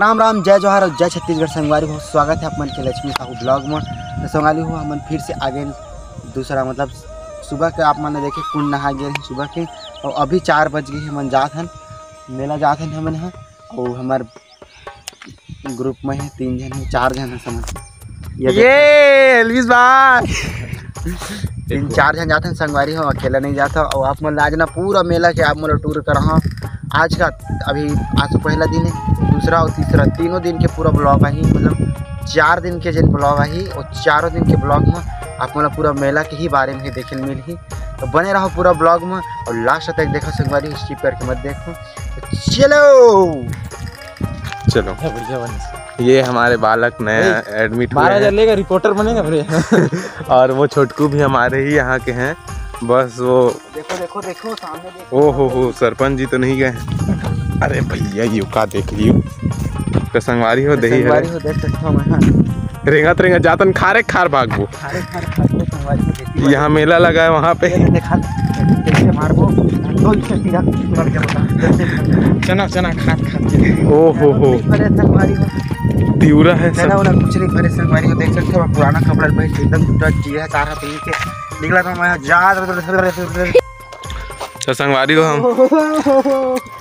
राम राम, जय जोहार और जय छत्तीसगढ़। संगवारी हो, स्वागत है अपन के लक्ष्मी साहू ब्लॉग में। तो संगवारी हो, हमन फिर से आगे दूसरा मतलब सुबह के आप मैंने देखे कुंड नहा गए हैं सुबह के, और अभी 4 बज गए। हमन जात हन मेला जात हन हमन यहाँ, और हमार ग्रुप में है 3 जन है 4 जन है समझ ये एलविस भाई 3-4 जन जाते हैं संगवारी हो, अकेला नहीं जाता। और आप मन आज ना पूरा मेला के आप मतलब टूर कर रहा आज का। अभी आज तो पहला दिन है, दूसरा और तीसरा तीनों दिन के पूरा ब्लॉग आई, मतलब 4 दिन के जिन ब्लॉग आई, और चारों दिन के ब्लॉग में आप मतलब पूरा मेला के ही बारे में देखे मिल ही। तो बने रहो पूरा ब्लॉग में और लास्ट तक देखो संगवारी, स्किप करके मत देखो। तो चलो ये हमारे बालक नया एडमिट हुए हैं। लेगा रिपोर्टर बनेगा फिर। और वो छोटकू भी हमारे ही यहाँ के हैं। बस वो देखो सामने देखो। हो सरपंच जी तो नहीं गए हैं। अरे भैया यू का देख लियो तो संगवारी हो दही है, देख सकते हो मैं रेंगा जातन खारे खार भागबो। यहाँ मेला लगा है वहाँ पे। चना खा हो तिउरा है सब। कुछ नहीं करे संगवारी हो, देख सकते हो पुराना कपड़ा पहन एकदम टूटा जिया तारा पहन के निकला था मैं जा। तो संगवारी हो, हम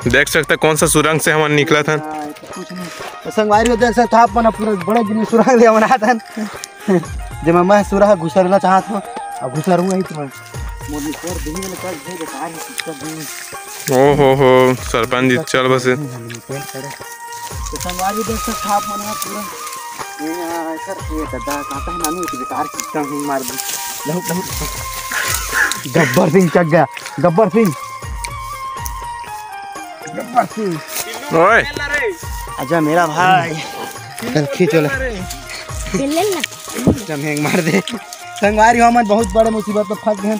देख सकते कौन सा सुरंग से हम निकला था। कुछ नहीं तो संगवारी हो, देख सकते आप पूरा बड़े दिन सुरंग ले बना था जब मैं सुरंग घुसरना चाहता हूँ, अब घुसरूंगा ही तो हो सरपंच जी चल बस। तो संगवारी देख सकते आप मना पूरा गब्बर सिंह चक गया। गब्बर सिंह ओए अच्छा मेरा भाई चल खींचो ले मार दे। संगवारी हो, हम बहुत बड़े मुसीबत में फंस गए।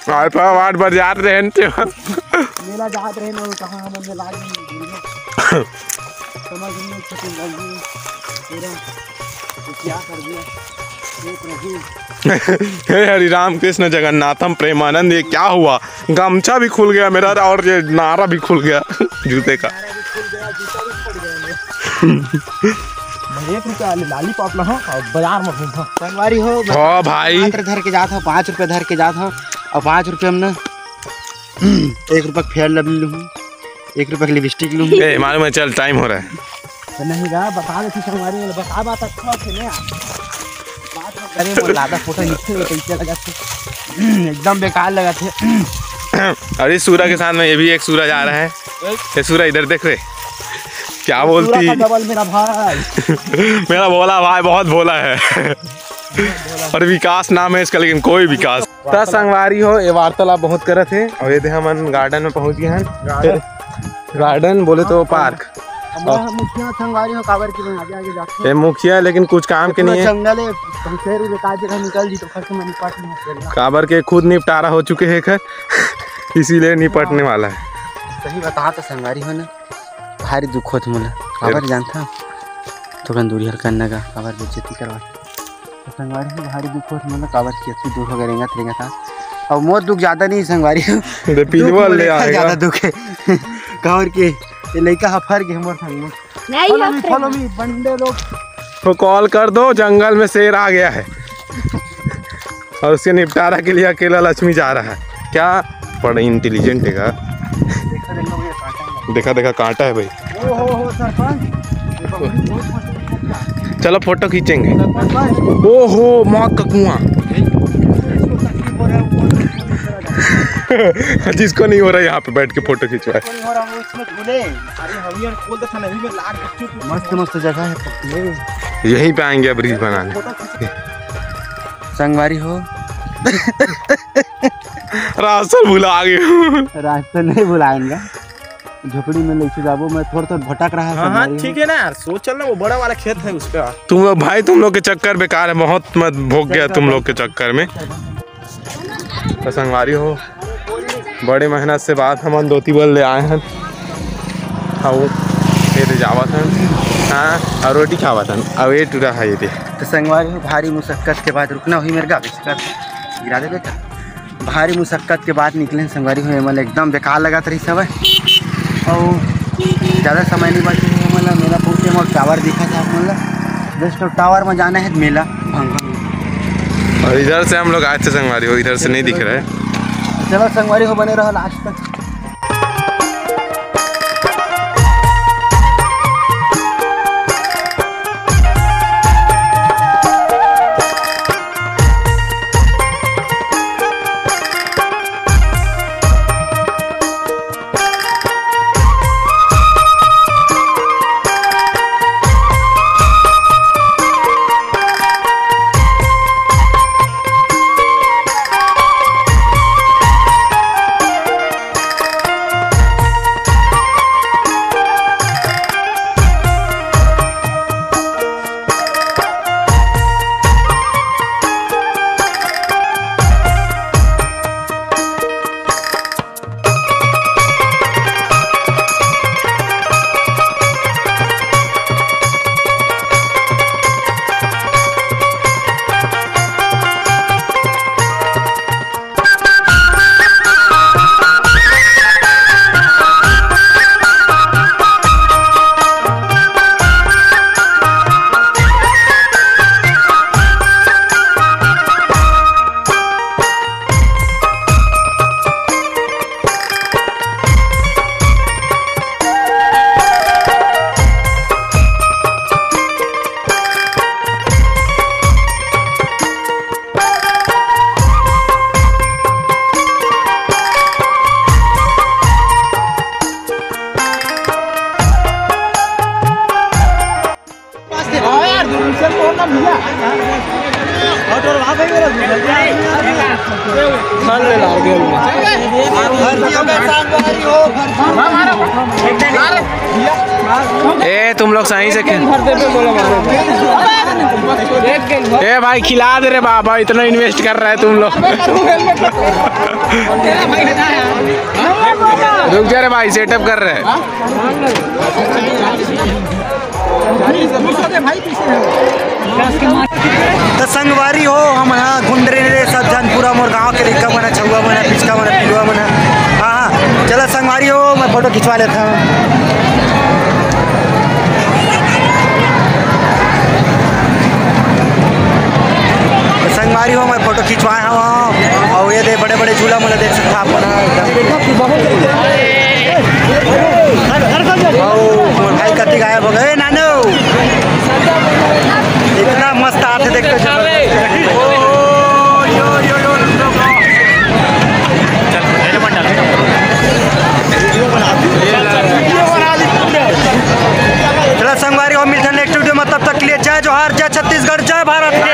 वार्ड पर जा रहे हैं मेला जात रहे ना, कहाँ हम में लाग समझ नहीं पूरा क्या कर दिया। हे हरि राम कृष्ण जगन्नाथम प्रेमानंद। ये क्या हुआ? गमछा भी खुल गया मेरा और ये नारा भी खुल गया जूते का। लॉलीपॉप ला बाजार में घूम संगवारी हो भाई धर के जाता हूँ 5 रुपये धर के जाता हूँ, और 5 रुपये में ना 1 रुपये फेयर लवली लूँ, 1 रुपये की लिपस्टिक लूँ। मालूम है, चल टाइम हो रहा है। नहीं रहा बता दे संगवारी में, बता बात अच्छा है अरे वो लादा फोटो नीचे पैसे लगा थे एकदम बेकार लगा थे। अरे सूरा के साथ में ये भी एक सूरज आ रहा है। ये सूरा इधर देख रहे क्या बोलती मेरा भाई मेरा भोला भाई बहुत भोला है और विकास नाम है इसका, लेकिन कोई विकास। तो संगवारी हो, ये वार्तालाप बहुत करे थे। और ये हम गार्डन में पहुंच गए हैं। गार्डन बोले तो पार्क। मुखिया संगवारी हो काबर के आगे जाते ये मुखिया लेकिन कुछ काम के नहीं है। जंगल है जगह निकल जी तो खर्च में निपट नहीं। काबर के खुद निपटारा हो चुके हैं खैर, इसीलिए निपटने वाला है। सही बता तो संगवारी हो ना, भारी दुख होत मोला काबर जानता थोड़ा दूरी हर करने का काबर बेइज्जती करवा। तो संगवारी हो भारी दुख होत मोला काबर की अच्छी दुख हो रेंगा था। और मोर दुख ज़्यादा नहीं संगवारी हो, पिलवल ले आएगा ज़्यादा दुख है काबर के ये लड़का हफर के हमर संग में फॉलो मी बंदे लोग तो कॉल कर दो, जंगल में शेर आ गया है और उसके निपटारा के लिए अकेला लक्ष्मी जा रहा है। क्या बड़ा इंटेलिजेंट है का। देखा कांटा है भाई। ओहो सरपंच चलो फोटो खींचेंगे। ओहो माँ का कुआं जिसको नहीं हो रहा यहाँ पे बैठ के फोटो खिंचवाए। मस्त जगह है, यहीं पे आएंगे ब्रिज बनाने। संगवारी हो रास्ता भुला गए। रास्ता नहीं भुलाएंगे, झोपड़ी में लेके जाबो। मैं थोड़ा भटक रहा है। हाँ ठीक है ना यार, सोच चल ना, वो बड़ा वाला खेत है उस पे। तुम लोग के चक्कर बेकार है, बहुत मत भोग गया तुम लोग के चक्कर में। तो संगवारी हो, बड़े मेहनत से बाद हम दोती बल ले आए हैं और फिर जावत हैं। हाँ और रोटी खावत हैं। अब ये टूरा है ये। तो संगवारी हो, भारी मुशक्कत के बाद रुकना हुई मेरे गाड़ी गिरा दे बेटा। भारी मुशक्कत के बाद निकले संगवारी हो, मतलब एकदम बेकार लगा था सब। और ज़्यादा समय नहीं बचे है, मतलब मेला पहुँचे और टावर दिखा था मतलब जस्ट टावर में जाना है मेला भंगा। और इधर से हम लोग आए थे संगवारी हो, इधर से नहीं दिख रहा है। चलो संगवारी हो बने रहो लास्ट तक। ए तुम लोग सही से ए भाई खिला दे रे बाबा, इतना इन्वेस्ट कर रहा है तुम लोग। रुक जा रे भाई, सेटअप कर रहे हैं। तो संगवारी हो हम यहाँ घूम रहे रे सब जन पूरा मोर गाँव के रिक्का बना छुआ बना पिचका बना पिलुआ बना। हाँ चलो संगवारी हो, मैं फोटो खिंचवा लेता हूँ। संगवारी हो मैं फोटो खिंचवाया हूँ और ये दे बड़े बड़े झूला मुला देख सकते आप भाई कति गायब हो गए नानो, इतना मस्त आते देखते चलो संगवारी हो मिलते हैं नेक्स्ट वीडियो में, तब तक के लिए जय जोहार, जय छत्तीसगढ़, जय भारत।